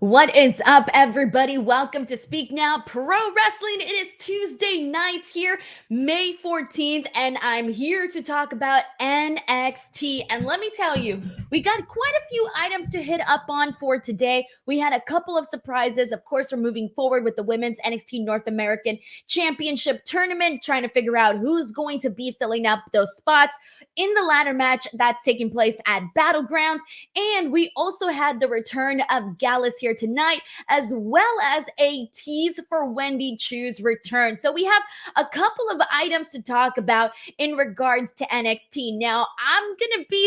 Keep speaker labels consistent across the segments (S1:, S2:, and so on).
S1: What is up, everybody? Welcome to Speak Now Pro Wrestling. It is Tuesday night here, May 14th, and I'm here to talk about NXT. And let me tell you, we got quite a few items to hit up on for today. We had a couple of surprises. Of course, we're moving forward with the Women's NXT North American Championship Tournament, trying to figure out who's going to be filling up those spots in the ladder match that's taking place at Battleground. And we also had the return of Gallus here tonight, as well as a tease for Wendy Choo's return. So we have a couple of items to talk about in regards to NXT. Now,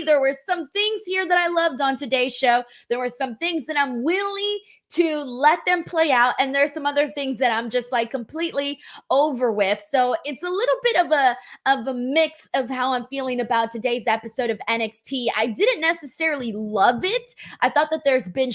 S1: there were some things here that I loved on today's show. There were some things that I'm willing to let them play out, and there's some other things that I'm just like completely over with. So it's a little bit of a mix of how I'm feeling about today's episode of NXT. I didn't necessarily love it. I thought that there's been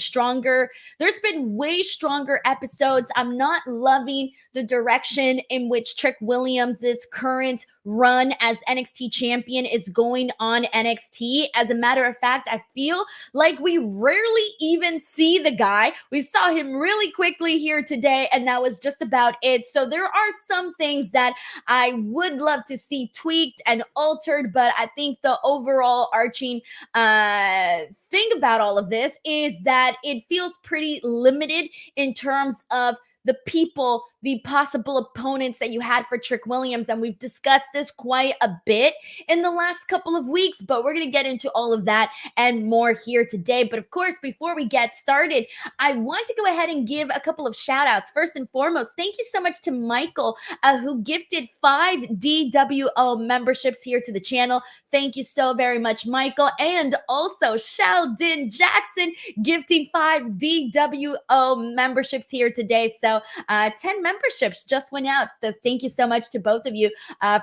S1: way stronger episodes. I'm not loving the direction in which Trick Williams' current run as NXT champion is going on NXT. As a matter of fact, I feel like we rarely even see the guy. We saw him really quickly here today, and that was just about it. So there are some things that I would love to see tweaked and altered, but I think the overall arching thing about all of this is that it feels pretty limited in terms of the people, the possible opponents that you had for Trick Williams. And we've discussed this quite a bit in the last couple of weeks, but we're going to get into all of that and more here today. But of course, before we get started, I want to go ahead and give a couple of shout outs. First and foremost, thank you so much to Michael, who gifted 5 DWO memberships here to the channel. Thank you so very much, Michael. And also Sheldon Jackson gifting 5 DWO memberships here today. So 10 memberships just went out. So thank you so much to both of you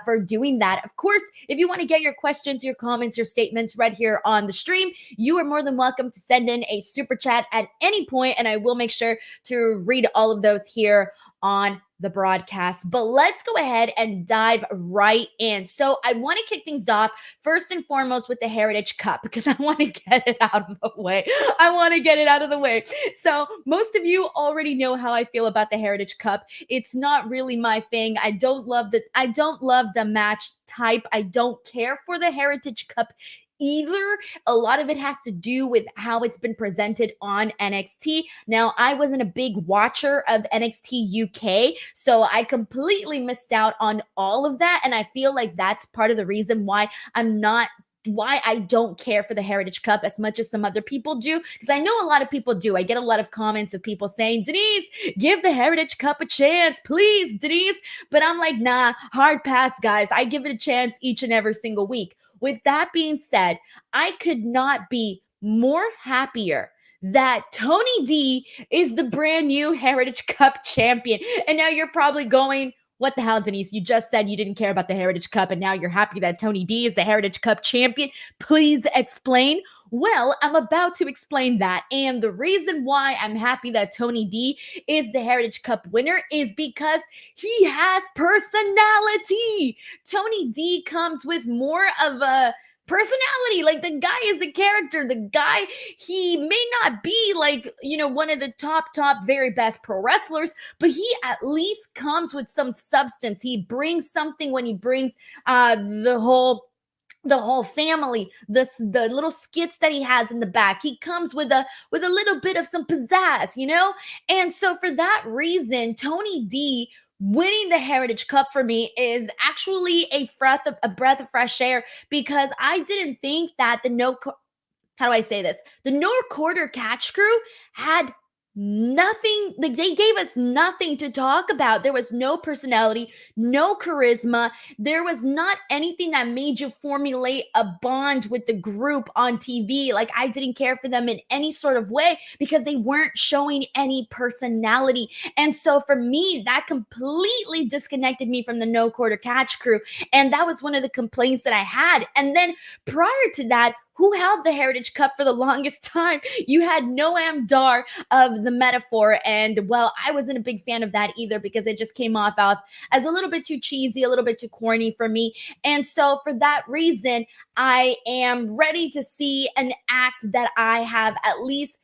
S1: for doing that. Of course, if you want to get your questions, your comments, your statements read here on the stream, you are more than welcome to send in a super chat at any point, and I will make sure to read all of those here on the broadcast. But let's go ahead and dive right in. So I want to kick things off first and foremost with the Heritage Cup, because I want to get it out of the way. So most of you already know how I feel about the Heritage Cup. It's not really my thing. I don't love the match type. I don't care for the Heritage Cup either. A lot of it has to do with how it's been presented on NXT. Now, I wasn't a big watcher of NXT UK, so I completely missed out on all of that. And I feel like that's part of the reason why I don't care for the Heritage Cup as much as some other people do, because I know a lot of people do. I get a lot of comments of people saying, Denise, give the Heritage Cup a chance, please, Denise. But I'm like, nah, hard pass, guys. I give it a chance each and every single week. With that being said, I could not be more happier that Tony D is the brand new Heritage Cup champion. And now you're probably going, what the hell, Denise? You just said you didn't care about the Heritage Cup, and now you're happy that Tony D is the Heritage Cup champion. Please explain. Well, I'm about to explain that. And the reason why I'm happy that Tony D is the Heritage Cup winner is because he has personality. Tony D comes with more of a personality. Like, the guy is a character. The guy, he may not be like, one of the top very best pro wrestlers, but he at least comes with some substance. He brings something when he brings the whole family, the little skits that he has in the back. He comes with a little bit of some pizzazz, And so for that reason, Tony D winning the Heritage Cup for me is actually a breath of fresh air, because I didn't think that the no quarter catch crew had nothing. Like, they gave us nothing to talk about. There was no personality, no charisma. There was not anything that made you formulate a bond with the group on TV. Like, I didn't care for them in any sort of way because they weren't showing any personality. And so for me, that completely disconnected me from the no quarter catch crew. And that was one of the complaints that I had. And then prior to that, who held the Heritage Cup for the longest time? You had Noam Dar of the Metaphor, and well, I wasn't a big fan of that either, because it just came off as a little bit too cheesy, a little bit too corny for me. And so for that reason, I am ready to see an act that I have at least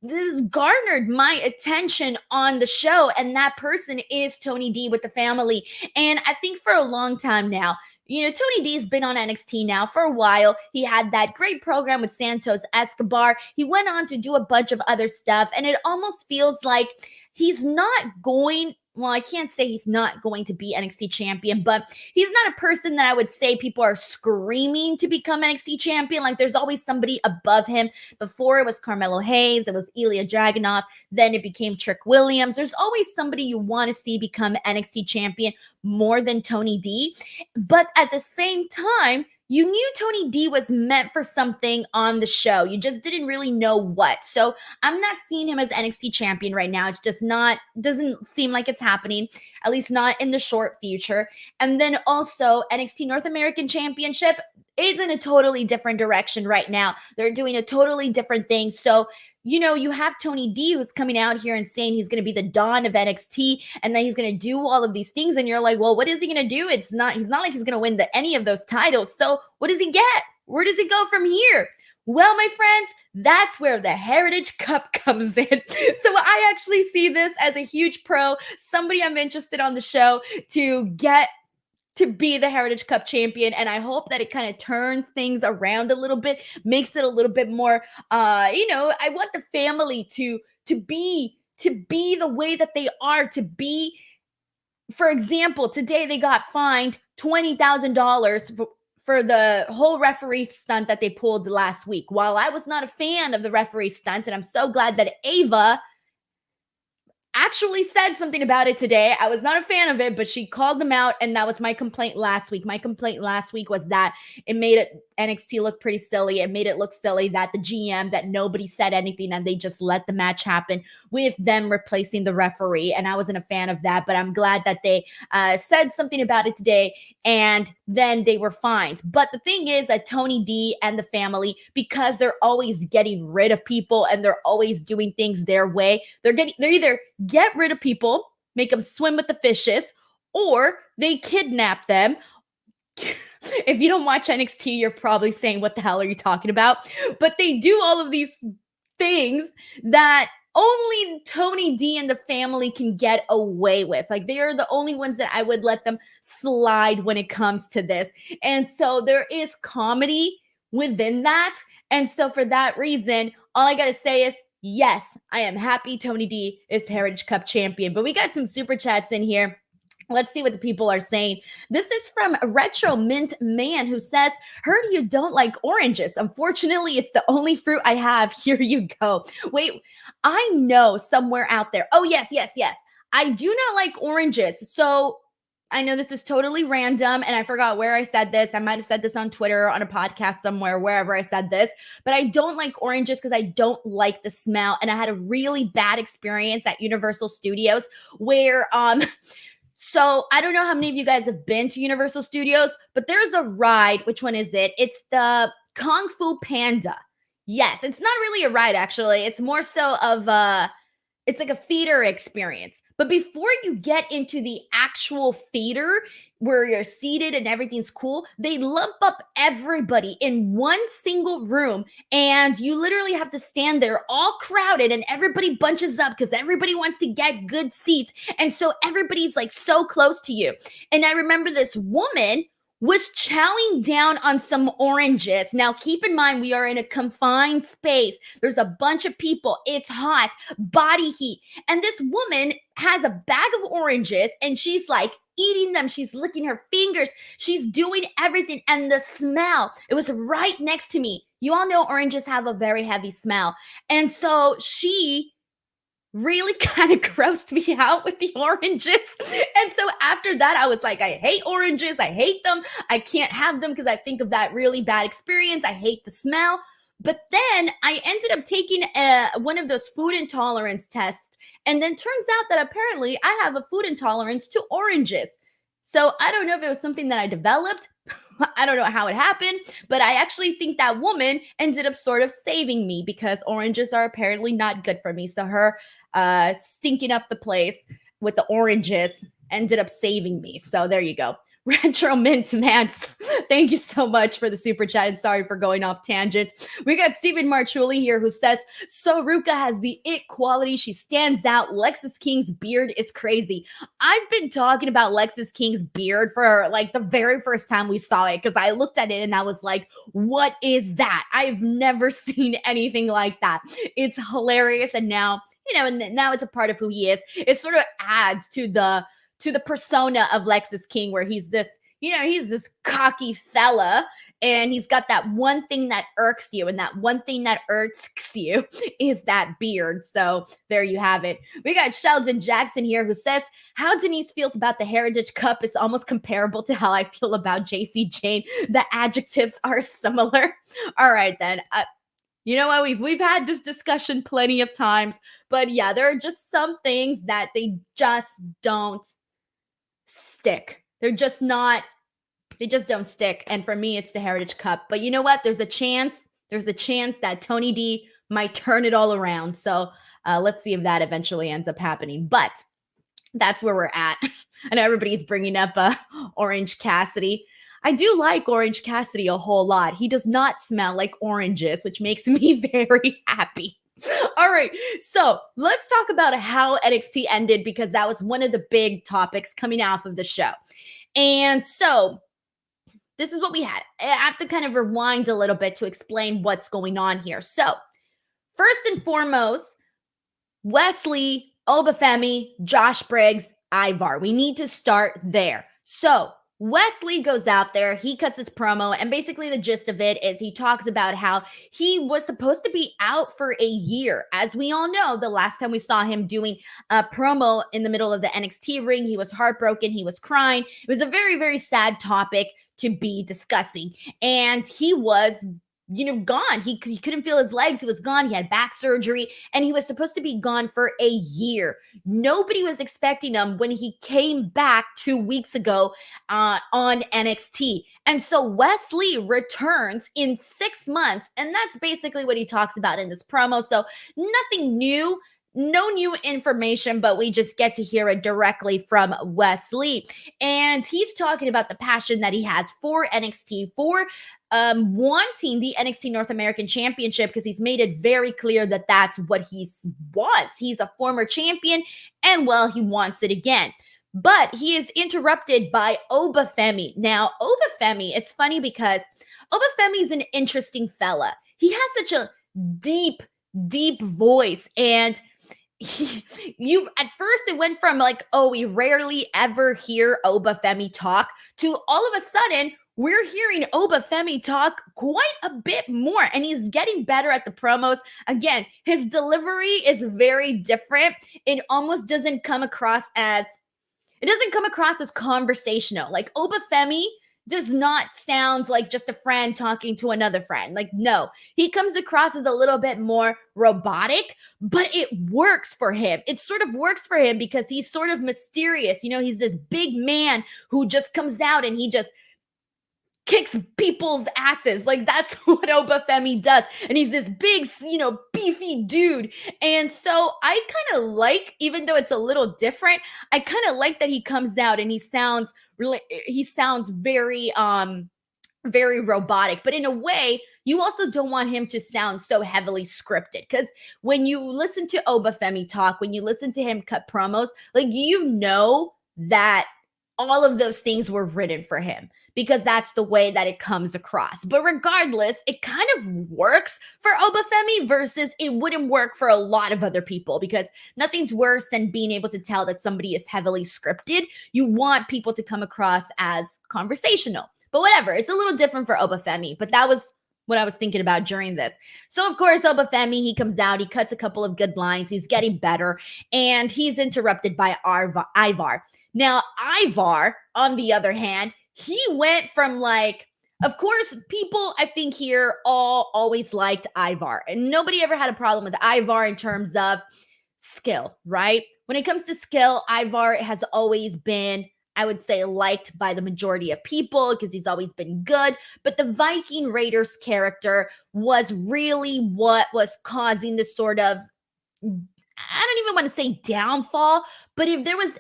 S1: this garnered my attention on the show, and that person is Tony D with the family. And I think for a long time now, Tony D's been on NXT now for a while. He had that great program with Santos Escobar. He went on to do a bunch of other stuff, and it almost feels like he's not going. Well, I can't say he's not going to be NXT champion, but he's not a person that I would say people are screaming to become NXT champion. Like, there's always somebody above him. Before it was Carmelo Hayes, it was Ilya Dragunov, then it became Trick Williams. There's always somebody you want to see become NXT champion more than Tony D. But at the same time, you knew Tony D was meant for something on the show. You just didn't really know what. So I'm not seeing him as NXT champion right now. It's just doesn't seem like it's happening, at least not in the short future. And then also NXT North American Championship is in a totally different direction right now. They're doing a totally different thing. So you have Tony D who's coming out here and saying he's going to be the dawn of NXT, and then he's going to do all of these things. And you're like, well, what is he going to do? He's not like he's going to win any of those titles. So what does he get? Where does he go from here? Well, my friends, that's where the Heritage Cup comes in. So I actually see this as a huge pro, somebody I'm interested on the show to get to be the Heritage Cup champion. And I hope that it kind of turns things around a little bit, makes it a little bit more, I want the family to be the way that they are, to be. For example, today they got fined $20,000 for the whole referee stunt that they pulled last week. While I was not a fan of the referee stunt, and I'm so glad that Ava actually said something about it today. I was not a fan of it, but she called them out, and that was my complaint last week. My complaint last week was that it made NXT look pretty silly. It made it look silly that the GM, that nobody said anything, and they just let the match happen with them replacing the referee, and I wasn't a fan of that, but I'm glad that they said something about it today, and then they were fined. But the thing is that Tony D and the family, because they're always getting rid of people and they're always doing things their way, they're either get rid of people, make them swim with the fishes, or they kidnap them. If you don't watch NXT, you're probably saying, what the hell are you talking about? But they do all of these things that only Tony D and the family can get away with. Like, they are the only ones that I would let them slide when it comes to this. And so there is comedy within that. And so for that reason, all I got to say is, yes, I am happy Tony D is Heritage Cup champion. But we got some super chats in here. Let's see what the people are saying. This is from Retro Mint Man, who says, heard you don't like oranges. Unfortunately, it's the only fruit I have. Here you go. Wait, I know somewhere out there. Oh, yes. I do not like oranges. So I know this is totally random, and I forgot where I said this. I might have said this on Twitter, on a podcast somewhere, wherever I said this. But I don't like oranges because I don't like the smell. And I had a really bad experience at Universal Studios where so I don't know how many of you guys have been to Universal Studios, but there's a ride. Which one is it? It's the Kung Fu Panda. Yes, it's not really a ride, actually. It's more so of it's like a theater experience. But before you get into the actual theater where you're seated and everything's cool, they lump up everybody in one single room, and you literally have to stand there all crowded, and everybody bunches up because everybody wants to get good seats. And so everybody's like so close to you. And I remember this woman was chowing down on some oranges. Now, keep in mind, we are in a confined space. There's a bunch of people. It's hot, body heat. And this woman has a bag of oranges, and she's like eating them. She's licking her fingers. She's doing everything. And the smell, it was right next to me. You all know oranges have a very heavy smell. And so she really kind of grossed me out with the oranges. And so after that, I was like, I hate oranges. I hate them. I can't have them because I think of that really bad experience. I hate the smell. But then I ended up taking one of those food intolerance tests. And then turns out that apparently I have a food intolerance to oranges. So I don't know if it was something that I developed. I don't know how it happened, but I actually think that woman ended up sort of saving me because oranges are apparently not good for me. So her stinking up the place with the oranges ended up saving me. So there you go. Retro Mint Mance, thank you so much for the super chat and sorry for going off tangents. We got Stephen Marchuli here who says, so Ruca has the it quality. She stands out. Lexis King's beard is crazy. I've been talking about Lexis King's beard for like the very first time we saw it because I looked at it and I was like, what is that? I've never seen anything like that. It's hilarious. And now, and now it's a part of who he is. It sort of adds to the persona of Lexis King, where he's this, he's this cocky fella, and he's got that one thing that irks you, and that one thing that irks you is that beard. So there you have it. We got Sheldon Jackson here who says, how Denise feels about the Heritage Cup is almost comparable to how I feel about JC Jane. The adjectives are similar. All right, then. You know what? We've had this discussion plenty of times, but yeah, there are just some things that they just don't stick. They just don't stick. And for me, it's the Heritage Cup. But you know what? There's a chance that Tony D might turn it all around. So let's see if that eventually ends up happening. But that's where we're at. I know everybody's bringing up Orange Cassidy. I do like Orange Cassidy a whole lot. He does not smell like oranges, which makes me very happy. All right, so let's talk about how NXT ended, because that was one of the big topics coming off of the show. And so this is what we had. I have to kind of rewind a little bit to explain what's going on here. So first and foremost, Wesley, Obafemi, Josh Briggs, Ivar. We need to start there. So Wesley goes out there, he cuts his promo, and basically the gist of it is he talks about how he was supposed to be out for a year. As we all know, the last time we saw him doing a promo in the middle of the NXT ring, he was heartbroken, he was crying. It was a very, very sad topic to be discussing. And he was gone. He couldn't feel his legs. He was gone. He had back surgery, and he was supposed to be gone for a year. Nobody was expecting him when he came back 2 weeks ago on NXT. And so Wesley returns in 6 months, and that's basically what he talks about in this promo. So nothing new. No new information, but we just get to hear it directly from Wesley. And he's talking about the passion that he has for NXT, for wanting the NXT North American Championship, because he's made it very clear that that's what he wants. He's a former champion, and well, he wants it again. But he is interrupted by Obafemi. Now, Obafemi, it's funny because Obafemi is an interesting fella. He has such a deep, deep voice, and at first it went from like, oh, we rarely ever hear Obafemi talk, to all of a sudden we're hearing Obafemi talk quite a bit more, and he's getting better at the promos. Again, his delivery is very different. It almost doesn't come across as conversational. Like, Obafemi does not sound like just a friend talking to another friend. Like, no, he comes across as a little bit more robotic, but it works for him. It sort of works for him because he's sort of mysterious. He's this big man who just comes out and he just kicks people's asses. Like, that's what Obafemi does. And he's this big, beefy dude. And so I kind of like, even though it's a little different, I kind of like that he comes out and he sounds very, very robotic. But in a way, you also don't want him to sound so heavily scripted, because when you listen to Obafemi talk, when you listen to him cut promos, like, that all of those things were written for him, because that's the way that it comes across. But regardless, it kind of works for Obafemi versus it wouldn't work for a lot of other people, because nothing's worse than being able to tell that somebody is heavily scripted. You want people to come across as conversational. But whatever, it's a little different for Obafemi. But that was what I was thinking about during this. So, of course, Obafemi, he comes out, he cuts a couple of good lines, he's getting better, and he's interrupted by Ivar. Now, Ivar, on the other hand, he went from like, of course, people, I think here always liked Ivar, and nobody ever had a problem with Ivar in terms of skill, right? When it comes to skill, Ivar has always been, I would say, liked by the majority of people because he's always been good. But the Viking Raiders character was really what was causing this sort of, I don't even want to say downfall, but if there was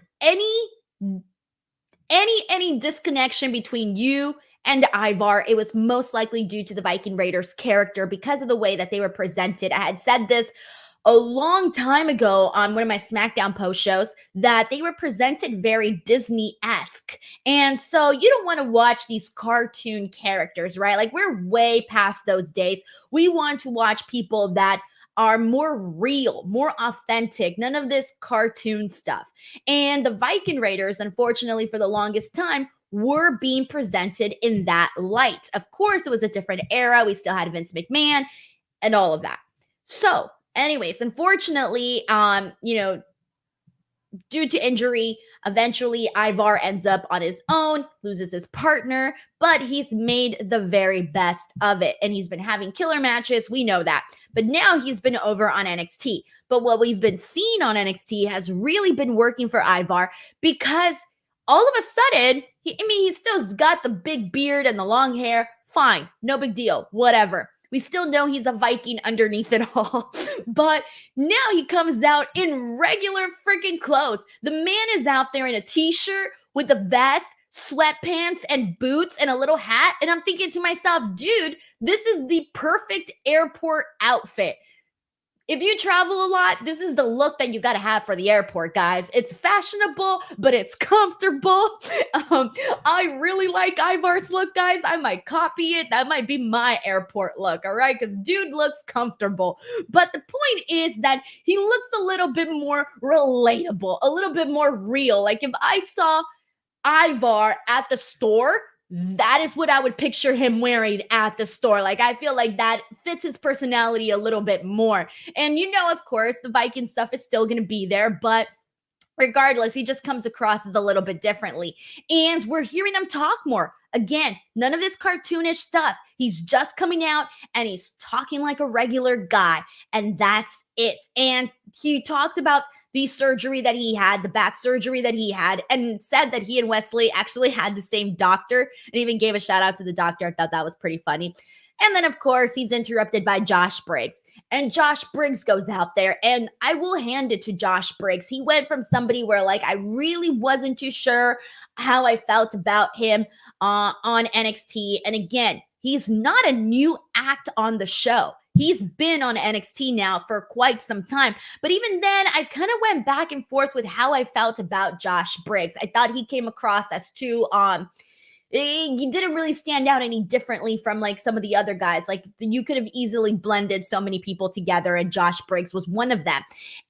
S1: any disconnection between you and Ivar, it was most likely due to the Viking Raiders character because of the way that they were presented. I had said this a long time ago on one of my SmackDown post shows that they were presented very Disney-esque. And so you don't want to watch these cartoon characters, right? Like, we're way past those days. We want to watch people that are more real, more authentic, none of this cartoon stuff. And the Viking Raiders, unfortunately, for the longest time, were being presented in that light. Of course, it was a different era. We still had Vince McMahon and all of that. So, anyways, unfortunately, due to injury, eventually Ivar ends up on his own, loses his partner, but he's made the very best of it. And he's been having killer matches. We know that. But now he's been over on NXT. But what we've been seeing on NXT has really been working for Ivar because all of a sudden, he still's got the big beard and the long hair. Fine, no big deal, whatever. We still know he's a Viking underneath it all. But now he comes out in regular freaking clothes. The man is out there in a t-shirt with a vest, sweatpants, and boots, and a little hat. And I'm thinking to myself, dude, this is the perfect airport outfit. If you travel a lot, this is the look that you got to have for the airport, guys. It's fashionable, but it's comfortable. I really like Ivar's look, guys. I might copy it. That might be my airport look, all right? Because dude looks comfortable. But the point is that he looks a little bit more relatable, a little bit more real. Like, if I saw Ivar at the store, that is what I would picture him wearing at the store. Like, I feel like that fits his personality a little bit more. And of course, the Viking stuff is still going to be there, but regardless, he just comes across as a little bit differently. And we're hearing him talk more. Again, none of this cartoonish stuff. He's just coming out and he's talking like a regular guy, and that's it. And he talks about the surgery that he had, the back surgery that he had, and said that he and Wesley actually had the same doctor, and even gave a shout out to the doctor. I thought that was pretty funny. And then, of course, he's interrupted by Josh Briggs. And Josh Briggs goes out there, and I will hand it to Josh Briggs. He went from somebody where, like, I really wasn't too sure how I felt about him on NXT. And again, he's not a new act on the show. He's been on NXT now for quite some time. But even then, I kind of went back and forth with how I felt about Josh Briggs. I thought he came across as too he didn't really stand out any differently from like some of the other guys. Like, you could have easily blended so many people together, and Josh Briggs was one of them.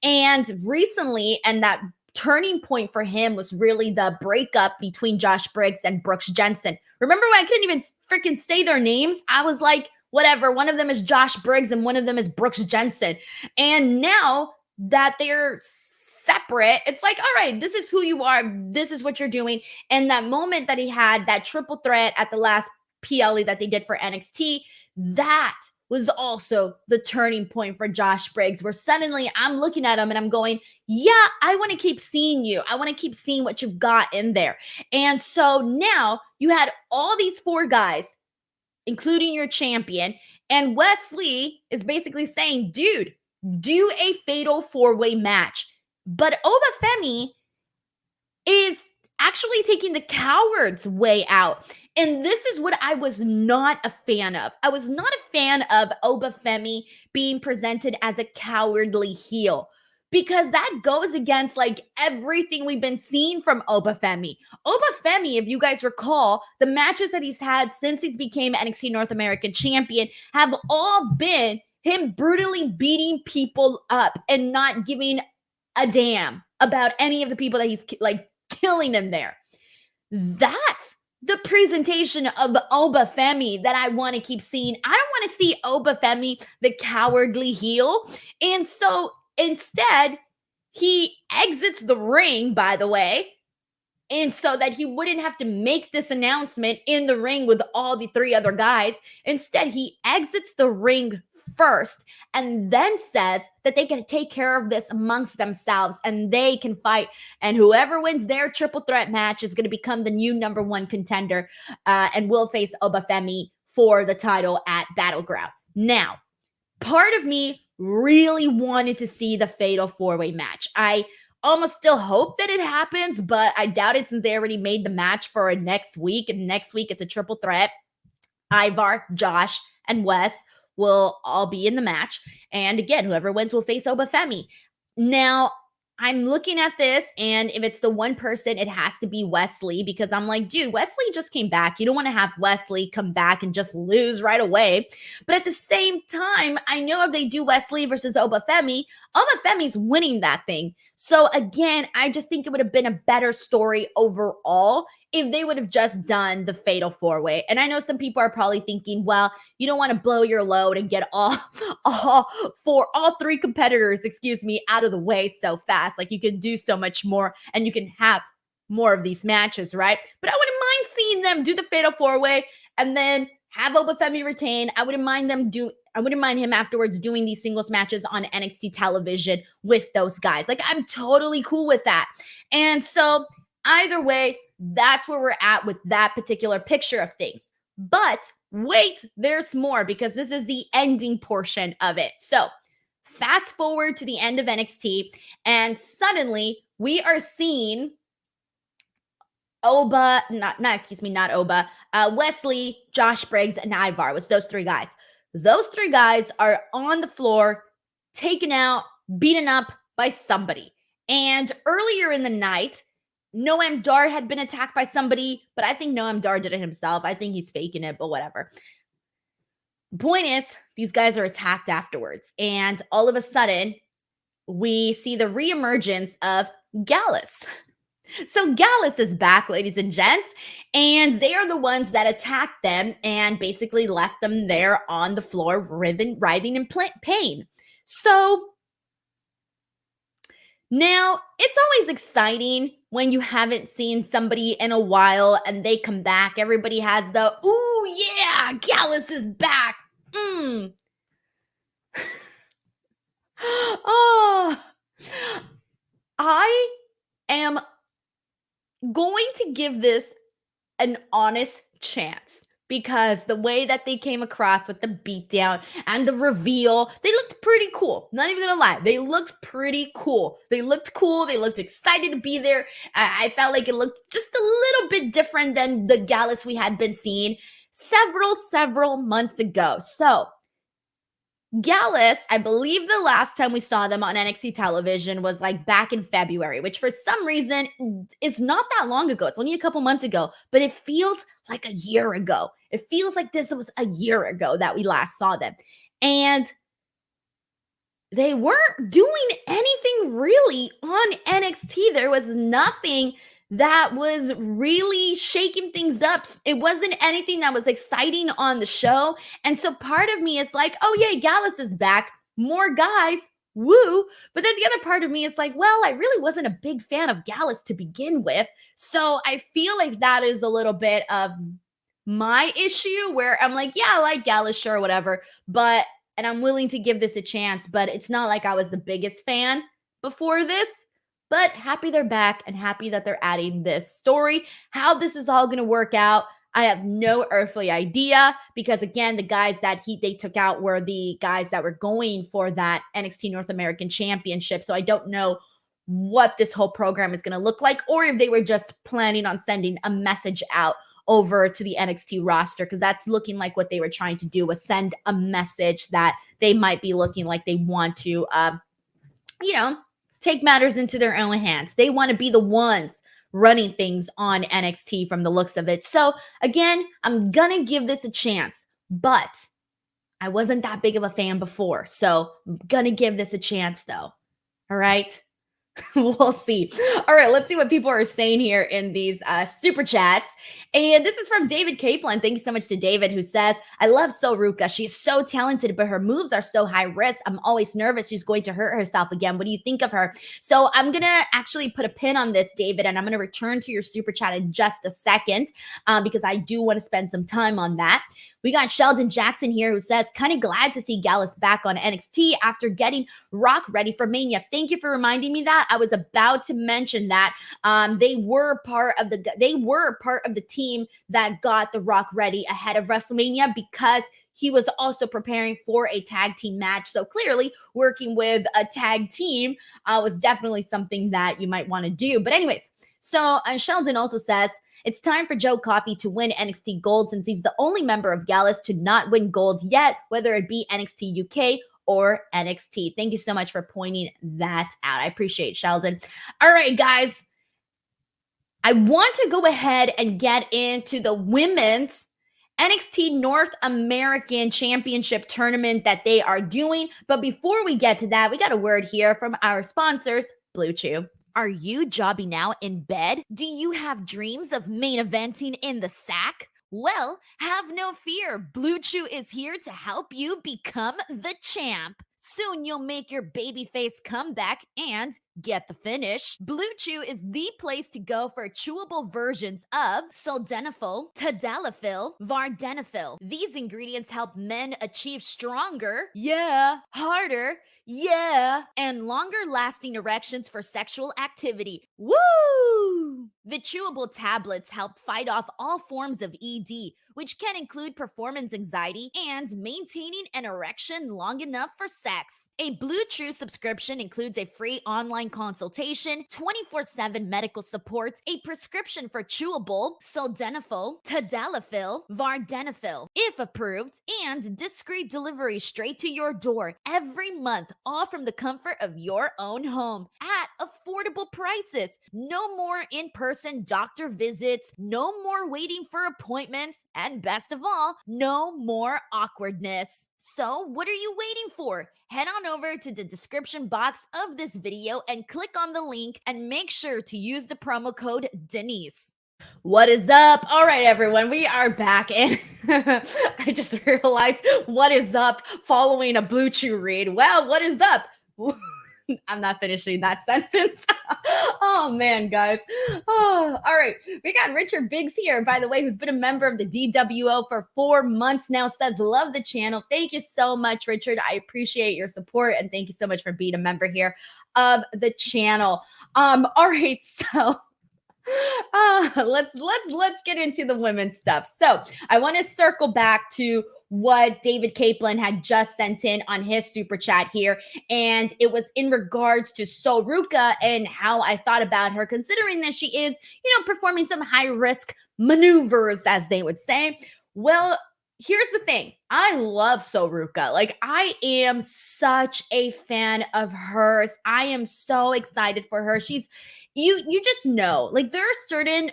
S1: And recently, and that turning point for him was really the breakup between Josh Briggs and Brooks Jensen. Remember when I couldn't even freaking say their names? I was like, whatever, one of them is Josh Briggs and one of them is Brooks Jensen. And now that they're separate, it's like, all right, this is who you are. This is what you're doing. And that moment that he had, that triple threat at the last PLE that they did for NXT, that was also the turning point for Josh Briggs, where suddenly I'm looking at him and I'm going, yeah, I want to keep seeing you. I want to keep seeing what you've got in there. And so now you had all these four guys, including your champion, and Wesley is basically saying, dude, do a fatal four-way match. But Obafemi is actually taking the coward's way out. And this is what I was not a fan of. I was not a fan of Obafemi being presented as a cowardly heel, because that goes against like everything we've been seeing from Obafemi. Obafemi, if you guys recall, the matches that he's had since he's became NXT North American champion have all been him brutally beating people up and not giving a damn about any of the people that he's like killing him there. That's the presentation of Obafemi that I want to keep seeing. I don't want to see Obafemi the cowardly heel. And so instead, he exits the ring, by the way, and so that he wouldn't have to make this announcement in the ring with all the three other guys. Instead, he exits the ring first and then says that they can take care of this amongst themselves and they can fight, and whoever wins their triple threat match is going to become the new number one contender and will face Obafemi for the title at Battleground. Now, part of me really wanted to see the fatal four-way match. I almost still hope that it happens, but I doubt it since they already made the match for next week. And next week it's a triple threat. Ivar, Josh, and Wes will all be in the match. And again, whoever wins will face Obafemi. Now, I'm looking at this, and if it's the one person, it has to be Wesley, because I'm like, dude, Wesley just came back. You don't want to have Wesley come back and just lose right away. But at the same time, I know if they do Wesley versus Obafemi, Obafemi's winning that thing. So again, I just think it would have been a better story overall if they would have just done the fatal four-way. And I know some people are probably thinking, well, you don't want to blow your load and get all three competitors, out of the way so fast. Like, you can do so much more and you can have more of these matches, right? But I wouldn't mind seeing them do the fatal four-way and then have Obafemi retain. I wouldn't mind him afterwards doing these singles matches on NXT television with those guys. Like, I'm totally cool with that. And so either way, that's where we're at with that particular picture of things. But wait, there's more, because this is the ending portion of it. So fast forward to the end of NXT, and suddenly we are seeing Wesley, Josh Briggs, and Ivar. Was those three guys. Those three guys are on the floor, taken out, beaten up by somebody. And earlier in the night, Noam Dar had been attacked by somebody, but I think Noam Dar did it himself. I think he's faking it, but whatever. Point is, these guys are attacked afterwards. And all of a sudden, we see the reemergence of Gallus. So Gallus is back, ladies and gents, and they are the ones that attacked them and basically left them there on the floor, writhing in pain. So now, it's always exciting when you haven't seen somebody in a while and they come back. Everybody has the, ooh, yeah, Gallus is back. Oh, I am going to give this an honest chance, because the way that they came across with the beatdown and the reveal, they looked pretty cool. Not even gonna lie. They looked pretty cool. They looked cool. They looked excited to be there. I felt like it looked just a little bit different than the Gallus we had been seeing several months ago. So Gallus, I believe the last time we saw them on NXT television was like back in February, which for some reason is not that long ago. It's only a couple months ago, but it feels like a year ago. It feels like this was a year ago that we last saw them. And they weren't doing anything really on NXT. There was nothing that was really shaking things up. It wasn't anything that was exciting on the show. And so part of me is like, oh yeah, Gallus is back. More guys. Woo. But then the other part of me is like, well, I really wasn't a big fan of Gallus to begin with. So I feel like that is a little bit of my issue, where I'm like, yeah, I like Gallus, sure, whatever. And I'm willing to give this a chance, but it's not like I was the biggest fan before this. But happy they're back and happy that they're adding this story. How this is all going to work out, I have no earthly idea, because again, the guys that they took out were the guys that were going for that NXT North American Championship. So I don't know what this whole program is going to look like, or if they were just planning on sending a message out over to the NXT roster, because that's looking like what they were trying to do, was send a message that they might be looking like they want to, take matters into their own hands. They want to be the ones running things on NXT from the looks of it. So again, I'm going to give this a chance, but I wasn't that big of a fan before. So I'm going to give this a chance though. All right. We'll see. All right, let's see what people are saying here in these super chats. And this is from David Capelin. Thank you so much to David, who says, I love Ruca. She's so talented, but her moves are so high risk. I'm always nervous she's going to hurt herself again. What do you think of her? So I'm going to actually put a pin on this, David, and I'm going to return to your super chat in just a second, because I do want to spend some time on that. We got Sheldon Jackson here, who says, kind of glad to see Gallus back on NXT after getting Rock ready for Mania. Thank you for reminding me that. I was about to mention that they were part of the team that got the Rock ready ahead of WrestleMania, because he was also preparing for a tag team match. So clearly, working with a tag team was definitely something that you might want to do. But anyways, so Sheldon also says, it's time for Joe Coffey to win NXT Gold since he's the only member of Gallus to not win gold yet, whether it be NXT UK or NXT. Thank you so much for pointing that out. I appreciate Sheldon. All right, guys. I want to go ahead and get into the women's NXT North American Championship tournament that they are doing. But before we get to that, we got a word here from our sponsors, Blue Chew. Are you jobbing now in bed? Do you have dreams of main eventing in the sack? Well, have no fear. Blue Chew is here to help you become the champ. Soon you'll make your babyface comeback and get the finish. Blue Chew is the place to go for chewable versions of sildenafil, tadalafil, vardenafil. These ingredients help men achieve stronger, harder, and longer lasting erections for sexual activity. Woo! The chewable tablets help fight off all forms of ED, which can include performance anxiety and maintaining an erection long enough for sex. A Blue Chew subscription includes a free online consultation, 24/7 medical support, a prescription for chewable sildenafil, tadalafil, vardenafil, if approved, and discreet delivery straight to your door every month, all from the comfort of your own home at affordable prices. No more in-person doctor visits, no more waiting for appointments, and best of all, no more awkwardness. So what are you waiting for? Head on over to the description box of this video and click on the link and make sure to use the promo code Denise. What is up? All right, everyone, we are back, and I just realized what is up following a Blue Chew read. Well, what is up? I'm not finishing that sentence. Oh, man, guys. Oh, all right. We got Richard Biggs here, by the way, who's been a member of the DWO for 4 months now, says, love the channel. Thank you so much, Richard. I appreciate your support, and thank you so much for being a member here of the channel. All right, so let's get into the women's stuff. So I want to circle back to what David Kaplan had just sent in on his super chat here, and it was in regards to Ruca and how I thought about her, considering that she is, performing some high risk maneuvers, as they would say. Well, here's the thing. I love Ruca. Like, I am such a fan of hers. I am so excited for her. She's, you just know, like, there are certain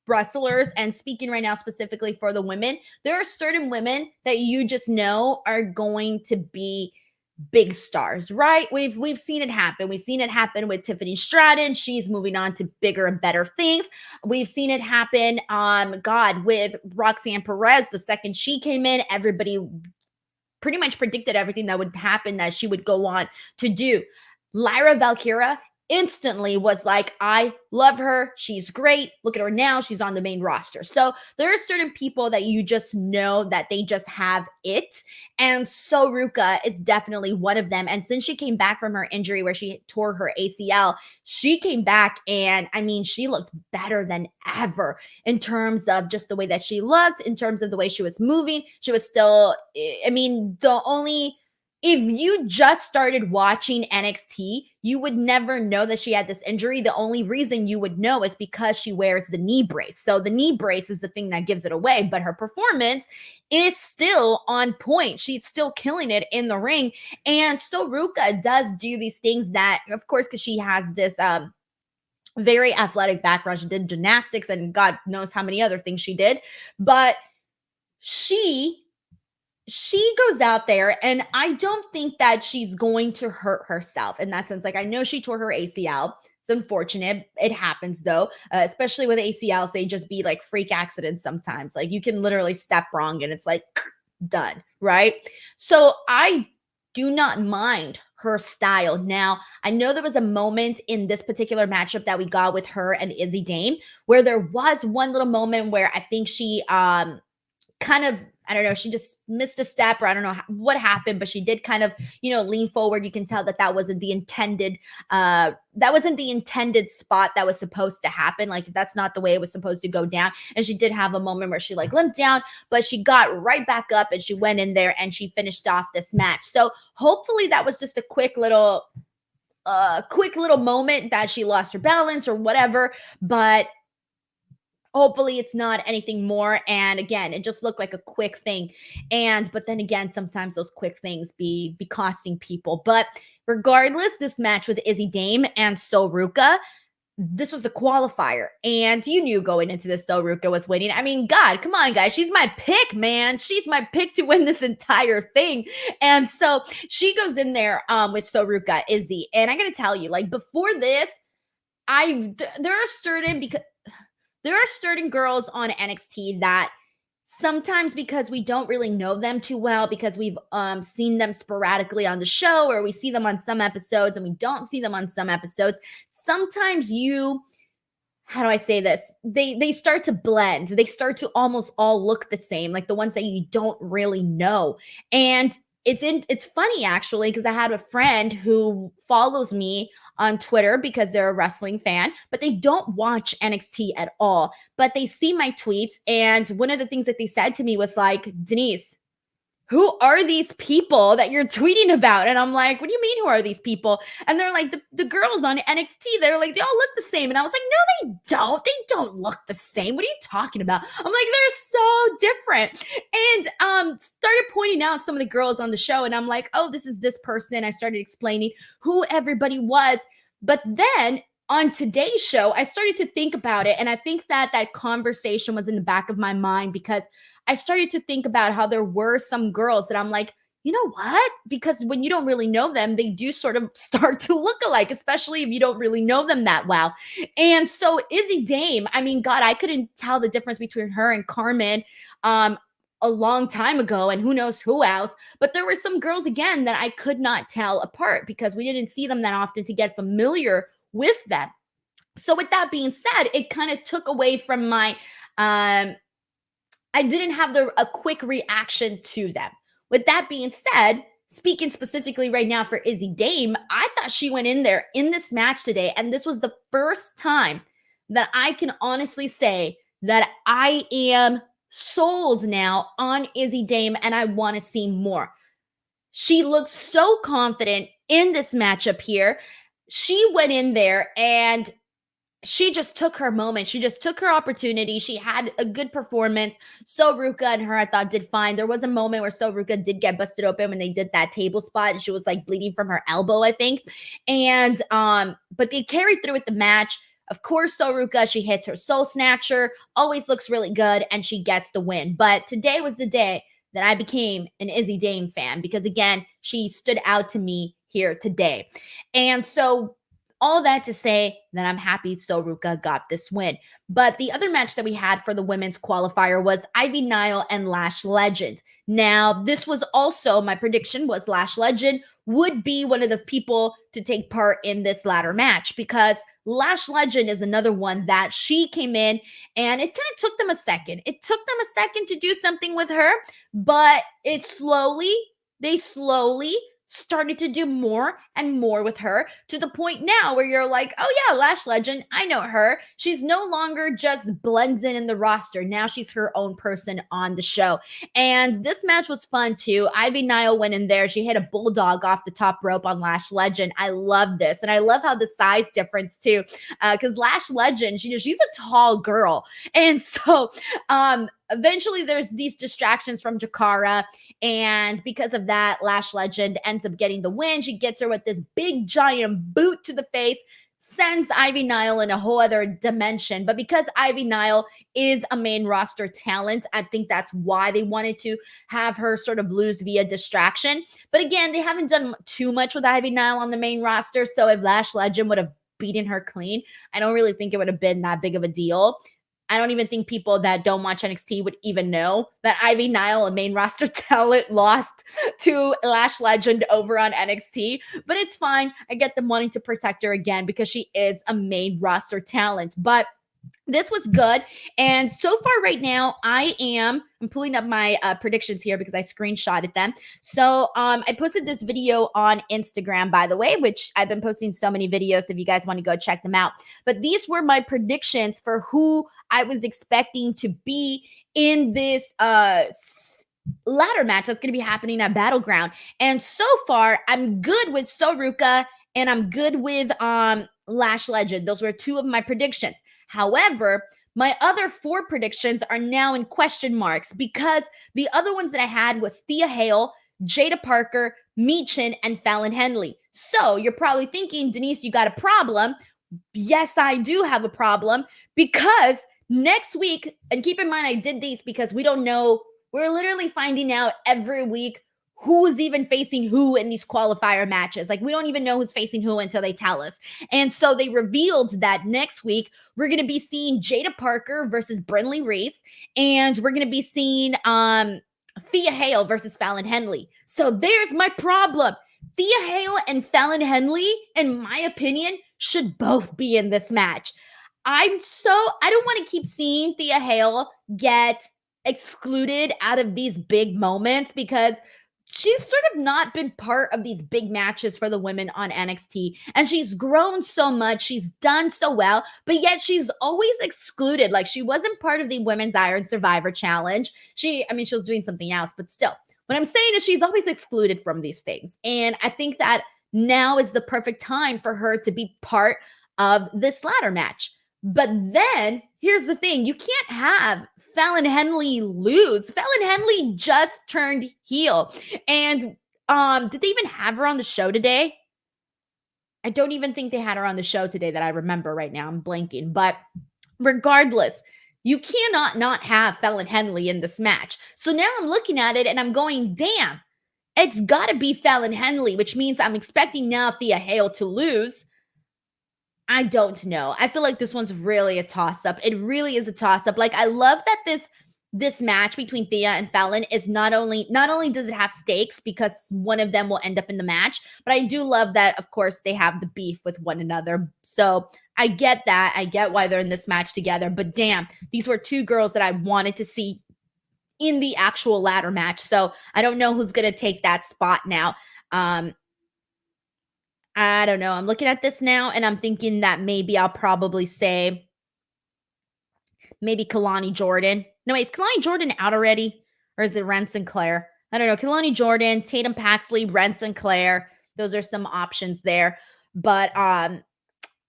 S1: wrestlers, and speaking right now specifically for the women, there are certain women that you just know are going to be big stars, right? We've seen it happen. We've seen it happen with Tiffany Stratton. She's moving on to bigger and better things. We've seen it happen, with Roxanne Perez. The second she came in, everybody pretty much predicted everything that would happen that she would go on to do. Lyra Valkyria instantly was like, I love her. She's great. Look at her now. She's on the main roster. So there are certain people that you just know that they just have it. And Ruca is definitely one of them. And since she came back from her injury where she tore her ACL, she came back and, she looked better than ever in terms of just the way that she looked, in terms of the way she was moving. She was still, if you just started watching NXT, you would never know that she had this injury. The only reason you would know is because she wears the knee brace. So the knee brace is the thing that gives it away, but her performance is still on point. She's still killing it in the ring. And Ruca does do these things that, of course, because she has this very athletic background. She did gymnastics and God knows how many other things she did. But she goes out there, and I don't think that she's going to hurt herself in that sense. Like, I know she tore her ACL. It's unfortunate. It happens, though, especially with ACLs. They just be like freak accidents sometimes. Like, you can literally step wrong and it's like done, right? So I do not mind her style. Now, I know there was a moment in this particular matchup that we got with her and Izzi Dame where there was one little moment where I think she kind of I don't know, she just missed a step, or I don't know what happened, but she did kind of, lean forward. You can tell that wasn't the intended spot that was supposed to happen. Like, that's not the way it was supposed to go down. And she did have a moment where she like limped down, but she got right back up and she went in there and she finished off this match. So hopefully that was just a quick little moment that she lost her balance or whatever, but hopefully it's not anything more. And again, it just looked like a quick thing. But then again, sometimes those quick things be costing people. But regardless, this match with Izzi Dame and Ruca, this was a qualifier. And you knew going into this Ruca was winning. I mean, God, come on, guys. She's my pick, man. She's my pick to win this entire thing. And so she goes in there with Ruca, Izzi. And I got to tell you, like, before this, there are certain girls on NXT that sometimes, because we don't really know them too well, because we've seen them sporadically on the show, or we see them on some episodes and we don't see them on some episodes, sometimes how do I say this? They start to blend. They start to almost all look the same, like the ones that you don't really know. And it's funny, actually, because I had a friend who follows me on Twitter because they're a wrestling fan, but they don't watch NXT at all. But they see my tweets, and one of the things that they said to me was like, Denise, who are these people that you're tweeting about? And I'm like, what do you mean, who are these people? And they're like, the girls on NXT, they're like, they all look the same. And I was like, no, they don't. They don't look the same. What are you talking about? I'm like, they're so different. And started pointing out some of the girls on the show. And I'm like, oh, this is this person. I started explaining who everybody was. But then on today's show, I started to think about it. And I think that conversation was in the back of my mind, because I started to think about how there were some girls that I'm like, you know what? Because when you don't really know them, they do sort of start to look alike, especially if you don't really know them that well. And so Izzi Dame, I mean, God, I couldn't tell the difference between her and Carmen a long time ago, and who knows who else. But there were some girls, again, that I could not tell apart because we didn't see them that often to get familiar with them. So with that being said, it kind of took away from my I didn't have a quick reaction to them. With that being said, speaking specifically right now for Izzi Dame, I thought she went in there in this match today, and this was the first time that I can honestly say that I am sold now on Izzi Dame, and I want to see more. She looked so confident in this matchup here. She went in there and she just took her moment. She just took her opportunity. She had a good performance. Ruca and her, I thought, did fine. There was a moment where Ruca did get busted open when they did that table spot, and she was like bleeding from her elbow, I think. And but they carried through with the match. Of course, Ruca, she hits her soul snatcher, always looks really good, and she gets the win. But today was the day that I became an Izzi Dame fan, because again, she stood out to me here today. And so all that to say that I'm happy Ruca got this win. But the other match that we had for the women's qualifier was Ivy Nile and Lash Legend. Now, this was also, my prediction was Lash Legend would be one of the people to take part in this ladder match, because Lash Legend is another one that she came in and it kind of took them a second. It took them a second to do something with her, but they slowly started to do more and more with her, to the point now where you're like, oh yeah, Lash Legend, I know her. She's no longer just blends in the roster. Now she's her own person on the show. And this match was fun too. Ivy Nile went in there. She hit a bulldog off the top rope on Lash Legend. I love this. And I love how the size difference too, because Lash Legend, she's a tall girl. And so eventually there's these distractions from Jakara, and because of that, Lash Legend ends up getting the win. She gets her with this big giant boot to the face, sends Ivy Nile in a whole other dimension. But because Ivy Nile is a main roster talent, I think that's why they wanted to have her sort of lose via distraction. But again, they haven't done too much with Ivy Nile on the main roster, so if Lash Legend would have beaten her clean, I don't really think it would have been that big of a deal. I don't even think people that don't watch NXT would even know that Ivy Nile, a main roster talent, lost to Lash Legend over on NXT. But it's fine. I get them wanting to protect her again because she is a main roster talent. But This was good. And so far right now, I'm pulling up my predictions here because I screenshotted them. So I posted this video on Instagram, by the way, which I've been posting so many videos if you guys want to go check them out. But these were my predictions for who I was expecting to be in this ladder match that's going to be happening at Battleground. And so far, I'm good with Ruca and I'm good with Lash Legend. Those were two of my predictions. However, my other four predictions are now in question marks because the other ones that I had was Thea Hale, Jada Parker, Meechin, and Fallon Henley. So you're probably thinking, Denise, you got a problem. Yes, I do have a problem because next week, and keep in mind, I did these because we don't know. We're literally finding out every week who's even facing who in these qualifier matches. Like, we don't even know who's facing who until they tell us. And so they revealed that next week we're going to be seeing Jada Parker versus Brinley Reese, and we're going to be seeing Thea Hale versus Fallon Henley. So there's my problem. Thea Hale and Fallon Henley, in my opinion, should both be in this match. I don't want to keep seeing Thea Hale get excluded out of these big moments because she's sort of not been part of these big matches for the women on NXT. And she's grown so much. She's done so well, but yet she's always excluded. Like, she wasn't part of the Women's Iron Survivor Challenge. She was doing something else, but still. What I'm saying is she's always excluded from these things. And I think that now is the perfect time for her to be part of this ladder match. But then here's the thing. You can't have Fallon Henley lose. Fallon Henley just turned heel. And did they even have her on the show today? I don't even think they had her on the show today that I remember right now. I'm blanking. But regardless, you cannot not have Fallon Henley in this match. So now I'm looking at it and I'm going, damn, it's got to be Fallon Henley, which means I'm expecting now Thea Hale to lose. I don't know. I feel like this one's really a toss-up. It really is a toss-up. Like, I love that this match between Thea and Fallon is not only does it have stakes because one of them will end up in the match, but I do love that, of course, they have the beef with one another. So I get that. I get why they're in this match together. But damn, these were two girls that I wanted to see in the actual ladder match. So I don't know who's going to take that spot now. I don't know. I'm looking at this now and I'm thinking that maybe I'll probably say maybe Kalani Jordan. No, wait, is Kalani Jordan out already? Or is it Ren Sinclair? I don't know. Kalani Jordan, Tatum Paxley, Ren Sinclair. Those are some options there. But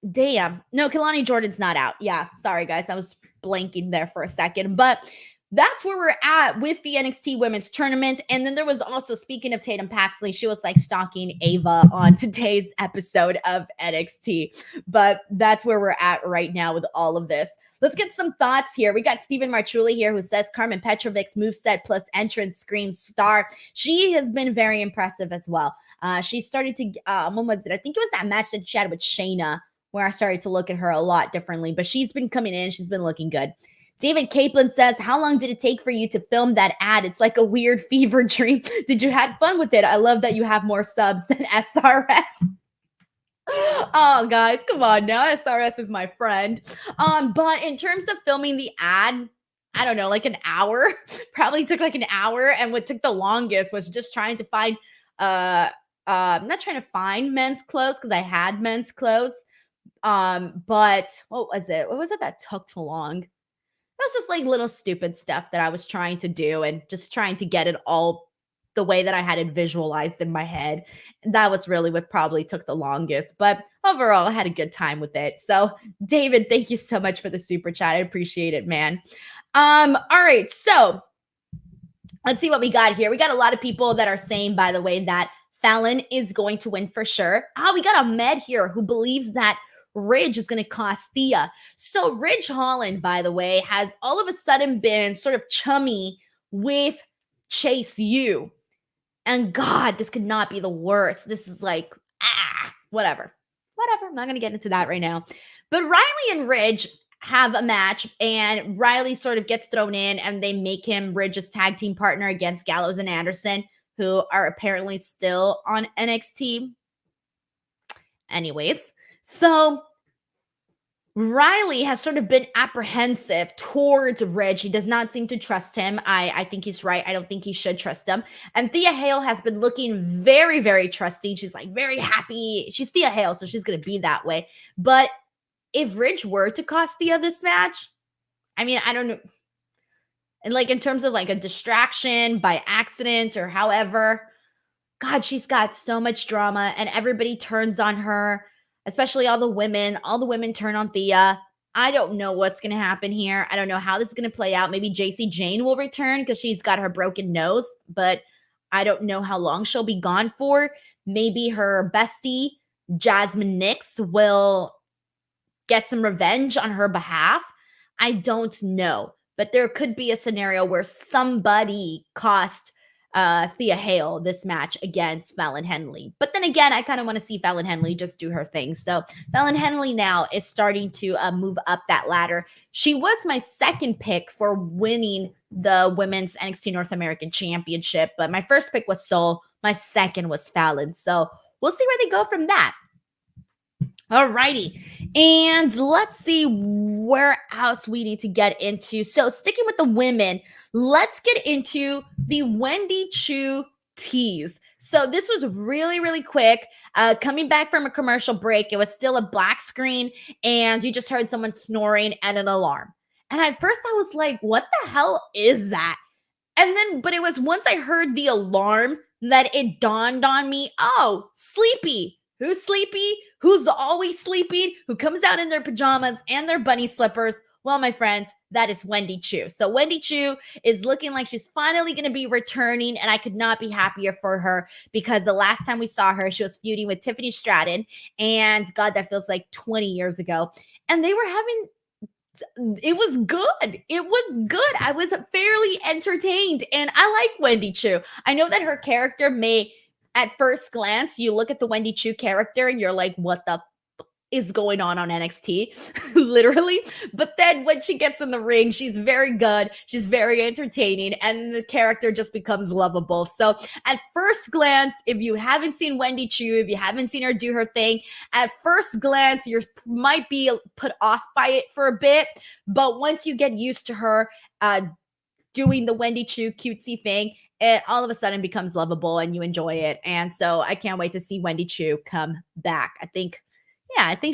S1: damn. No, Kalani Jordan's not out. Yeah, sorry guys. I was blanking there for a second. But that's where we're at with the NXT Women's Tournament. And then there was also, speaking of Tatum Paxley, she was like stalking Ava on today's episode of NXT. But that's where we're at right now with all of this. Let's get some thoughts here. We got Stephen Marchuli here who says Carmen Petrovic's moveset plus entrance screams star. She has been very impressive as well. She started to, when was it? I think it was that match that she had with Shayna where I started to look at her a lot differently. But she's been coming in. She's been looking good. David Capelin says, how long did it take for you to film that ad? It's like a weird fever dream. Did you have fun with it? I love that you have more subs than SRS. Oh, guys, come on now. SRS is my friend. But in terms of filming the ad, I don't know, like an hour. Probably took like an hour. And what took the longest was just trying to find, I'm not trying to find men's clothes because I had men's clothes. But what was it? What was it that took too long? It was just like little stupid stuff that I was trying to do and just trying to get it all the way that I had it visualized in my head. That was really what probably took the longest. But overall, I had a good time with it. So, David, thank you so much for the super chat. I appreciate it, man. All right. So, let's see what we got here. We got a lot of people that are saying, by the way, that Fallon is going to win for sure. We got Ahmed here who believes that Ridge is going to cost Thea. So Ridge Holland, by the way, has all of a sudden been sort of chummy with Chase U. And God, this could not be the worst. This is like, whatever. I'm not going to get into that right now. But Riley and Ridge have a match and Riley sort of gets thrown in and they make him Ridge's tag team partner against Gallows and Anderson, who are apparently still on NXT. Anyways, so Riley has sort of been apprehensive towards Ridge. He does not seem to trust him. I think he's right. I don't think he should trust him. And Thea Hale has been looking very, very trusting. She's like very happy. She's Thea Hale, so she's going to be that way. But if Ridge were to cost Thea this match, I mean, I don't know. And like in terms of like a distraction by accident or however, God, she's got so much drama and everybody turns on her, especially all the women. All the women turn on Thea. I don't know what's going to happen here. I don't know how this is going to play out. Maybe JC Jane will return because she's got her broken nose, but I don't know how long she'll be gone for. Maybe her bestie, Jasmine Nix, will get some revenge on her behalf. I don't know, but there could be a scenario where somebody cost Thea Hale this match against Fallon Henley. But then again, I kind of want to see Fallon Henley just do her thing. So Fallon Henley now is starting to move up that ladder. She was my second pick for winning the Women's NXT North American Championship, but my first pick was Soul. My second was Fallon. So we'll see where they go from that. All righty. And let's see where else we need to get into. So sticking with the women, let's get into the Wendy Choo tease. So this was really, really quick. Coming back from a commercial break, it was still a black screen and you just heard someone snoring and an alarm. And at first I was like, what the hell is that? And then, but it was once I heard the alarm that it dawned on me, oh, Sleepy. Who's Sleepy? Who's always sleeping? Who comes out in their pajamas and their bunny slippers? Well, my friends, that is Wendy Choo. So Wendy Choo is looking like she's finally going to be returning, and I could not be happier for her because the last time we saw her, she was feuding with Tiffany Stratton, and God, that feels like 20 years ago. And they were having it was good. It was good. I was fairly entertained, and I like Wendy Choo. I know that her character may, at first glance, you look at the Wendy Choo character and you're like, what the is going on NXT, literally. But then when she gets in the ring, she's very good. She's very entertaining, and the character just becomes lovable. So at first glance, if you haven't seen Wendy Choo, if you haven't seen her do her thing, at first glance, you might be put off by it for a bit. But once you get used to her doing the Wendy Choo cutesy thing, it all of a sudden becomes lovable and you enjoy it. And so I can't wait to see Wendy Choo come back. I think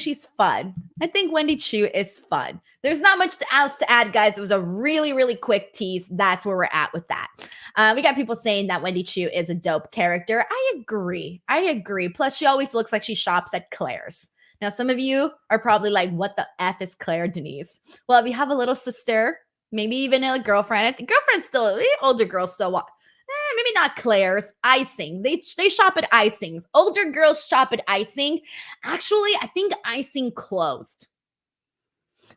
S1: she's fun. I think Wendy Choo is fun. There's not much else to add, guys. It was a really, really quick tease. That's where we're at with that. We got people saying that Wendy Choo is a dope character. I agree. Plus, she always looks like she shops at Claire's. Now, some of you are probably like, what the F is Claire, Denise? Well, if you have a little sister, maybe even a girlfriend. I think girlfriend's still, older girls still watch. Maybe not Claire's, Icing. They shop at Icing's. Older girls shop at Icing. Actually, I think Icing closed.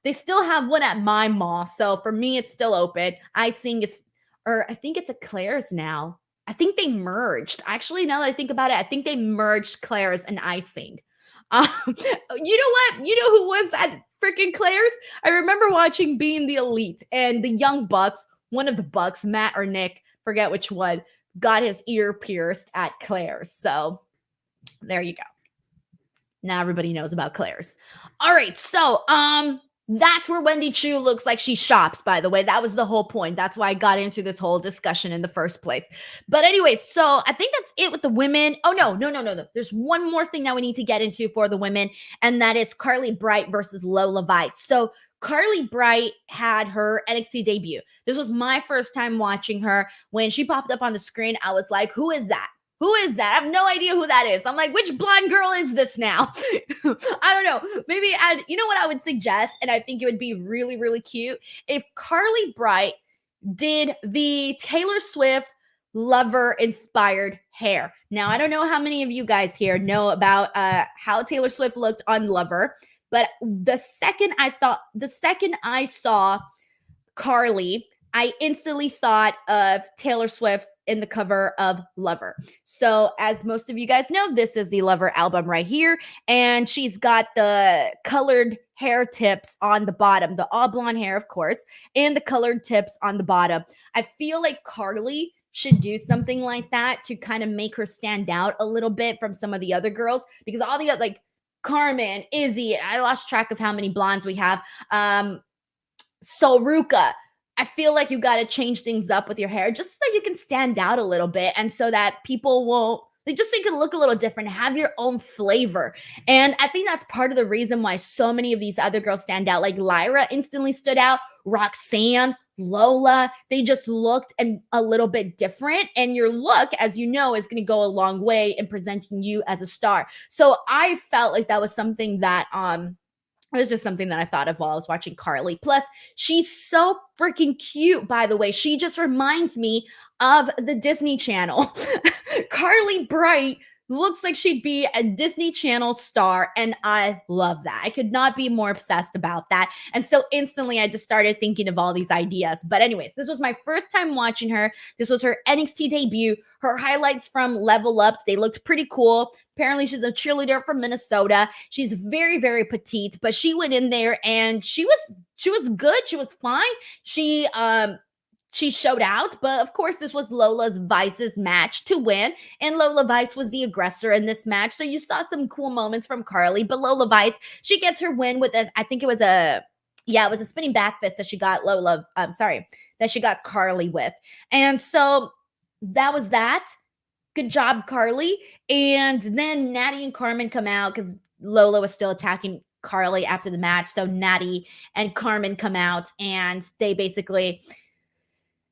S1: They still have one at my mall, so for me, it's still open. Icing is, or I think it's a Claire's now. I think they merged. Actually, now that I think about it, I think they merged Claire's and Icing. You know what? You know who was at freaking Claire's? I remember watching Being the Elite, and the Young Bucks, one of the Bucks, Matt or Nick, forget which one, got his ear pierced at Claire's. So there you go. Now everybody knows about Claire's. All right. So, that's where Wendy Choo looks like she shops, by the way. That was the whole point. That's why I got into this whole discussion in the first place. But anyway, so I think that's it with the women. Oh, no. There's one more thing that we need to get into for the women, and that is Carly Bright versus Lola Vice. So Carly Bright had her NXT debut. This was my first time watching her. When she popped up on the screen, I was like, who is that? Who is that? I have no idea who that is. I'm like, which blonde girl is this now? I don't know. Maybe you know what I would suggest, and I think it would be really, really cute if Carly Bright did the Taylor Swift Lover-inspired hair. Now, I don't know how many of you guys here know about how Taylor Swift looked on Lover, but the second I saw Carly, I instantly thought of Taylor Swift in the cover of Lover. So as most of you guys know, this is the Lover album right here. And she's got the colored hair tips on the bottom, the all blonde hair, of course, and the colored tips on the bottom. I feel like Carly should do something like that to kind of make her stand out a little bit from some of the other girls, because all the other, like, Carmen, Izzi. I lost track of how many blondes we have. So Ruca, I feel like you got to change things up with your hair just so that you can stand out a little bit and so that people won't, they just think it look a little different, have your own flavor. And I think that's part of the reason why so many of these other girls stand out. Like Lyra instantly stood out, Roxanne, Lola, they just looked a little bit different. And your look, as you know, is going to go a long way in presenting you as a star. So I felt like that was something that it was just something that I thought of while I was watching Carly. Plus, she's so freaking cute, by the way. She just reminds me of the Disney Channel. Carly Bright looks like she'd be a Disney Channel star, and I love that. I could not be more obsessed about that. And so instantly, I just started thinking of all these ideas. But anyways, this was my first time watching her. This was her NXT debut. Her highlights from Level Up, they looked pretty cool. Apparently, she's a cheerleader from Minnesota. She's very, very petite, but she went in there and she was good. She was fine. She showed out, but of course, this was Lola Vice's match to win, and Lola Vice was the aggressor in this match. So you saw some cool moments from Carly, but Lola Vice, she gets her win with I think it was a spinning back fist that she got that she got Carly with. And so that was that. Good job, Carly. And then Natty and Carmen come out because Lola was still attacking Carly after the match. So Natty and Carmen come out and they basically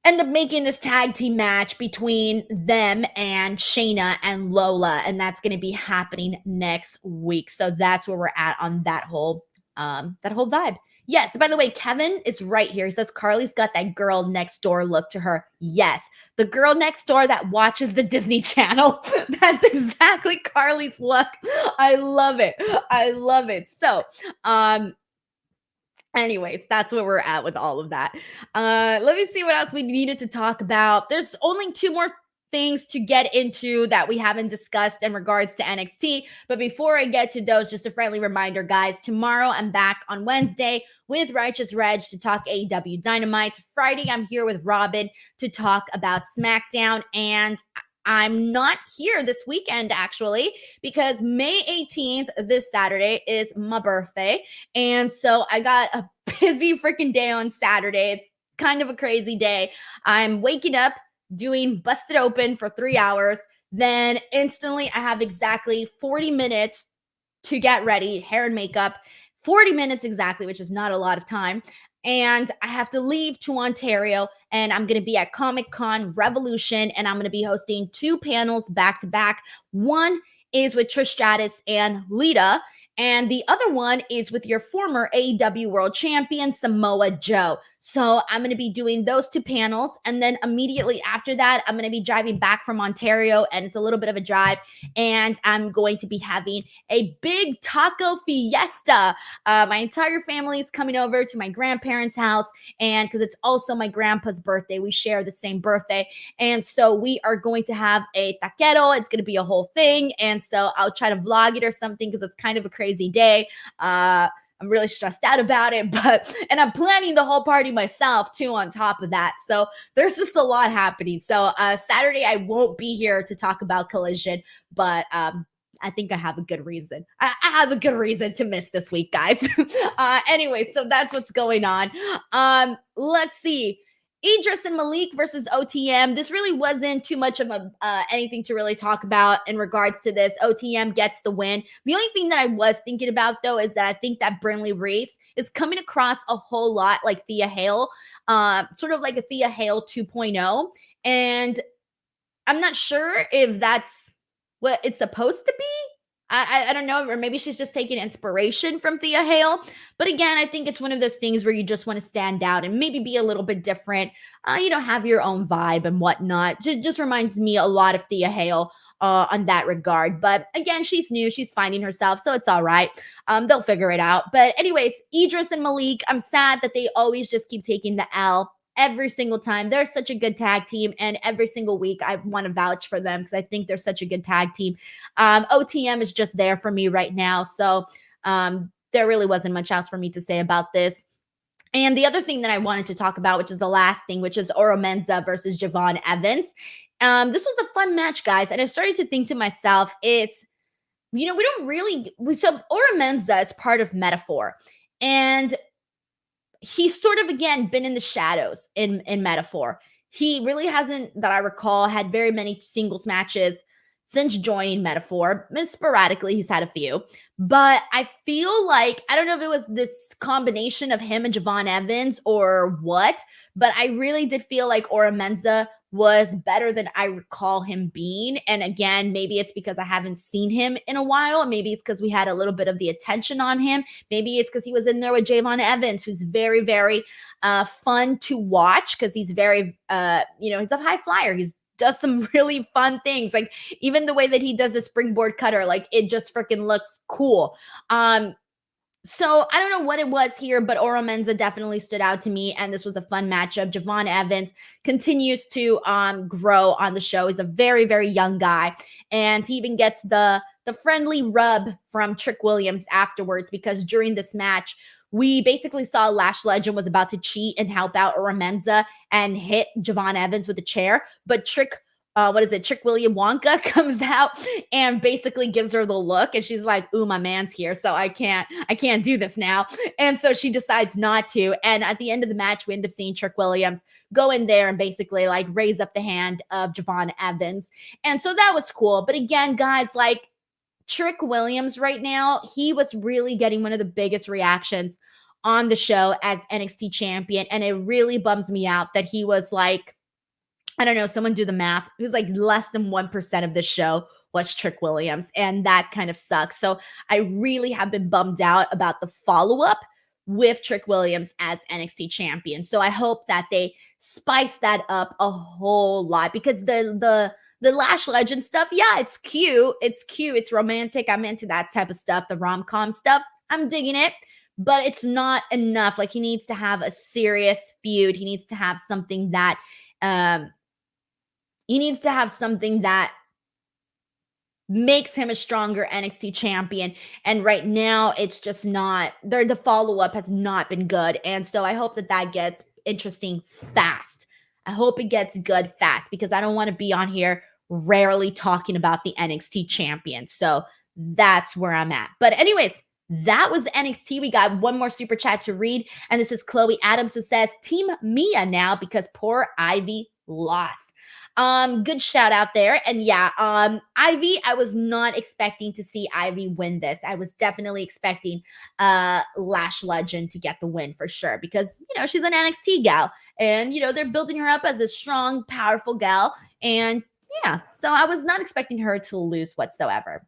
S1: end up making this tag team match between them and Shayna and Lola. And that's going to be happening next week. So that's where we're at on that whole vibe. Yes, by the way, Kevin is right here. He says Carly's got that girl next door look to her. Yes, the girl next door that watches the Disney Channel. That's exactly Carly's look. I love it. I love it. So, anyways, that's where we're at with all of that. Let me see what else we needed to talk about. There's only two more things to get into that we haven't discussed in regards to NXT. But before I get to those, just a friendly reminder, guys, tomorrow I'm back on Wednesday with Righteous Reg to talk AEW Dynamite. Friday, I'm here with Robin to talk about SmackDown. And I'm not here this weekend, actually, because May 18th, this Saturday, is my birthday. And so I got a busy freaking day on Saturday. It's kind of a crazy day. I'm waking up, doing Busted Open for 3 hours. Then instantly, I have exactly 40 minutes to get ready, hair and makeup. 40 minutes exactly, which is not a lot of time. And I have to leave to Ontario, and I'm going to be at Comic-Con Revolution, and I'm going to be hosting 2 panels back to back. One is with Trish Stratus and Lita, and the other one is with your former AEW World Champion, Samoa Joe. So I'm going to be doing those 2 panels, and then immediately after that, I'm going to be driving back from Ontario, and it's a little bit of a drive, and I'm going to be having a big taco fiesta. My entire family is coming over to my grandparents' house, and because it's also my grandpa's birthday, we share the same birthday, and so we are going to have a taquero. It's going to be a whole thing, and so I'll try to vlog it or something because it's kind of a crazy day. I'm really stressed out about it, and I'm planning the whole party myself too on top of that. So there's just a lot happening. So Saturday I won't be here to talk about Collision, but I think I have a good reason. I have a good reason to miss this week, guys. Anyway, so that's what's going on. Let's see. Idris and Malik versus OTM. This really wasn't too much of anything to really talk about in regards to this. OTM gets the win. The only thing that I was thinking about, though, is that I think that Brinley Reese is coming across a whole lot like Thea Hale, sort of like a Thea Hale 2.0. And I'm not sure if that's what it's supposed to be. I don't know, or maybe she's just taking inspiration from Thea Hale. But again, I think it's one of those things where you just want to stand out and maybe be a little bit different, have your own vibe and whatnot. Just reminds me a lot of Thea Hale on that regard. But again, she's new. She's finding herself, so it's all right. They'll figure it out. But anyways, Idris and Malik, I'm sad that they always just keep taking the L. Every single time. They're such a good tag team, and every single week I want to vouch for them because I think they're such a good tag team. OTM is just there for me right now, so there really wasn't much else for me to say about this. And the other thing that I wanted to talk about, which is the last thing, which is Oro Menza versus Javon Evans. This was a fun match, guys, and I started to think to myself, we don't really, so Ora Menza is part of Metaphor. And he's sort of, again, been in the shadows in Metaphor. He really hasn't, that I recall, had very many singles matches since joining Metaphor. And sporadically, he's had a few. But I feel like, I don't know if it was this combination of him and Javon Evans or what, but I really did feel like Ora Menza was better than I recall him being. And again, maybe it's because I haven't seen him in a while. Maybe it's because we had a little bit of the attention on him. Maybe it's because he was in there with Javon Evans, who's very, very fun to watch because he's very, he's a high flyer. He's does some really fun things. Like even the way that he does the springboard cutter, like it just freaking looks cool. So I don't know what it was here, but Ora Menza definitely stood out to me, and this was a fun matchup. Javon Evans continues to grow on the show. He's a very, very young guy, and he even gets the friendly rub from Trick Williams afterwards, because during this match, we basically saw Lash Legend was about to cheat and help out Ora Menza and hit Javon Evans with a chair, but Trick William Wonka comes out and basically gives her the look, and she's like, ooh, my man's here, so I can't do this now. And so she decides not to. And at the end of the match, we end up seeing Trick Williams go in there and basically like raise up the hand of Javon Evans. And so that was cool. But again, guys, like Trick Williams right now, he was really getting one of the biggest reactions on the show as NXT champion. And it really bums me out that he was like, I don't know, someone do the math. It was like less than 1% of this show was Trick Williams, and that kind of sucks. So I really have been bummed out about the follow-up with Trick Williams as NXT champion. So I hope that they spice that up a whole lot, because the Lash Legend stuff, yeah, it's cute. It's romantic. I'm into that type of stuff, the rom-com stuff. I'm digging it. But it's not enough. Like, he needs to have a serious feud. He needs to have something that makes him a stronger NXT champion. And right now, it's just not, the follow-up has not been good. And so I hope that gets interesting fast. I hope it gets good fast, because I don't want to be on here rarely talking about the NXT champion. So that's where I'm at. But anyways, that was NXT. We got one more super chat to read. And this is Chloe Adams, who says, Team Mia now because poor Ivy lost. Good shout out there. And yeah, Ivy, I was not expecting to see Ivy win this. I was definitely expecting Lash Legend to get the win for sure, because she's an NXT gal, and they're building her up as a strong, powerful gal. And yeah, so I was not expecting her to lose whatsoever.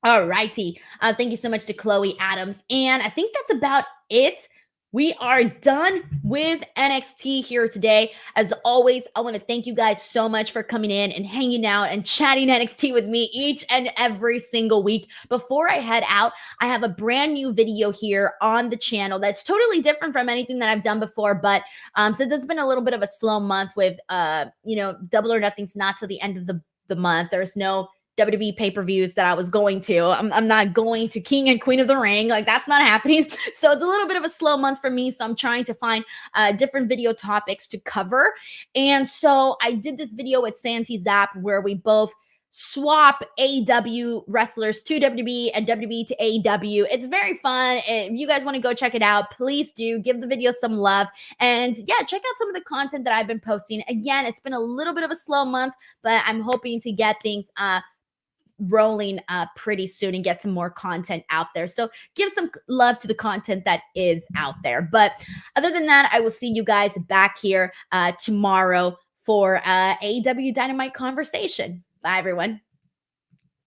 S1: All righty. Thank you so much to Chloe Adams. And I think that's about it. We are done with NXT here today. As always, I want to thank you guys so much for coming in and hanging out and chatting NXT with me each and every single week. Before I head out, I have a brand new video here on the channel that's totally different from anything that I've done before. But since it's been a little bit of a slow month with, Double or Nothing's not till the end of the month. There's no WWE pay-per-views that I was going to. I'm not going to King and Queen of the Ring. Like, that's not happening. So it's a little bit of a slow month for me. So I'm trying to find different video topics to cover. And so I did this video with Santi Zap where we both swap AEW wrestlers to WWE and WWE to AEW. It's very fun. If you guys want to go check it out, please do. Give the video some love. And yeah, check out some of the content that I've been posting. Again, it's been a little bit of a slow month, but I'm hoping to get things rolling pretty soon and get some more content out there. So give some love to the content that is out there. But other than that, I will see you guys back here tomorrow for AEW Dynamite conversation. Bye, everyone.